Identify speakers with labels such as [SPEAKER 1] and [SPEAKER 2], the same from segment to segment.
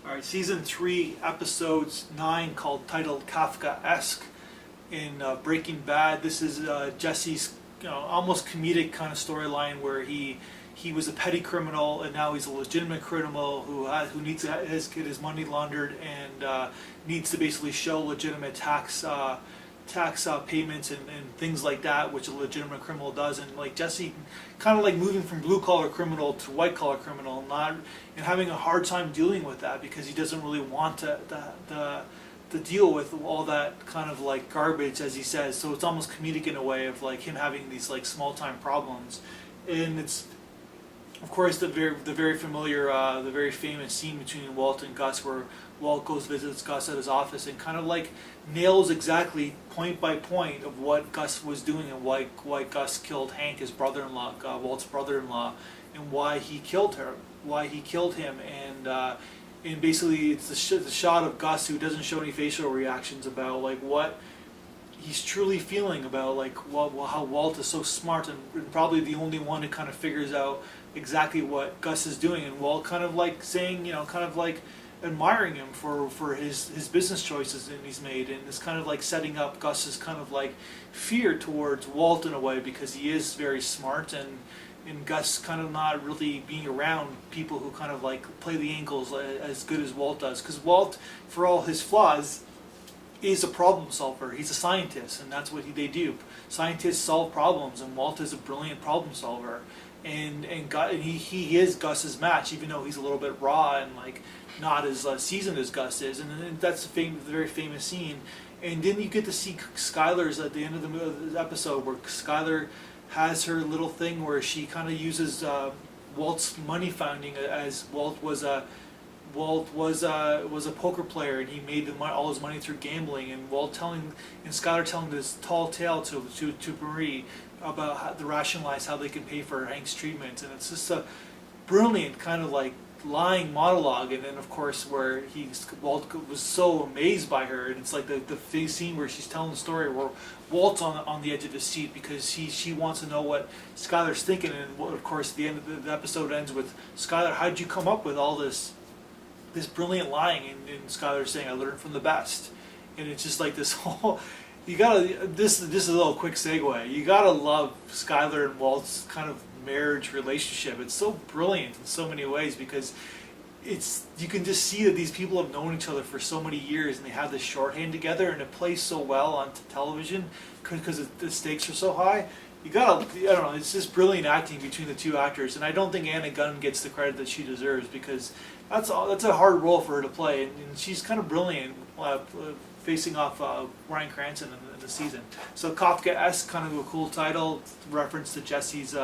[SPEAKER 1] All right, season 3, episodes 9, titled Kafkaesque. In Breaking Bad, this is Jesse's almost comedic kind of storyline where he was a petty criminal and now he's a legitimate criminal who needs to get his money laundered and needs to basically show legitimate tax payments and things like that, which a legitimate criminal does. And like Jesse, kind of like moving from blue collar criminal to white collar criminal, and having a hard time dealing with that because he doesn't really want to deal with all that kind of like garbage, as he says. So it's almost comedic in a way of like him having these like small time problems, and it's of course the very familiar, the very famous scene between Walt and Gus, where Walt goes visits Gus at his office and kind of like nails exactly point by point of what Gus was doing and why Gus killed Hank, his brother-in-law, Walt's brother-in-law, and why he killed him, and basically it's the shot of Gus who doesn't show any facial reactions about like what he's truly feeling about like how Walt is so smart and probably the only one who kind of figures out exactly what Gus is doing, and Walt kind of like saying, kind of like admiring him for his business choices that he's made, and it's kind of like setting up Gus's kind of like fear towards Walt in a way, because he is very smart, and Gus kind of not really being around people who kind of like play the angles as good as Walt does, because Walt, for all his flaws, is a problem solver. He's a scientist, and that's what they do. Scientists solve problems, and Walt is a brilliant problem solver. And he is Gus's match, even though he's a little bit raw and like not as seasoned as Gus is. And that's the very famous scene. And then you get to see Skylar's at the end of the episode, where Skylar has her little thing where she kind of uses Walt's money finding, as Walt was a poker player, and he made all his money through gambling, and Skylar telling this tall tale to Marie about how to rationalize how they can pay for Hank's treatment. And it's just a brilliant kind of like lying monologue. And then of course where Walt was so amazed by her, and it's like the scene where she's telling the story where Walt's on the edge of his seat because she wants to know what Skylar's thinking. And of course the end of the episode ends with Skylar, how did you come up with all this brilliant lying? And Skylar saying, I learned from the best. And it's just like this whole, this is a little quick segue. You gotta love Skylar and Walt's kind of marriage relationship. It's so brilliant in so many ways, because you can just see that these people have known each other for so many years, and they have this shorthand together, and it plays so well on television because the stakes are so high. I don't know, it's just brilliant acting between the two actors, and I don't think Anna Gunn gets the credit that she deserves, because that's a hard role for her to play, and she's kind of brilliant facing off Bryan Cranston in the season. So Kafkaesque, kind of a cool title, reference to Jesse's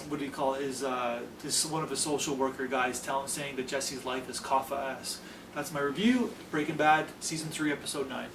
[SPEAKER 1] what do you call it, this one of his social worker guys saying that Jesse's life is Kafkaesque. That's my review, Breaking Bad, season 3, episode 9.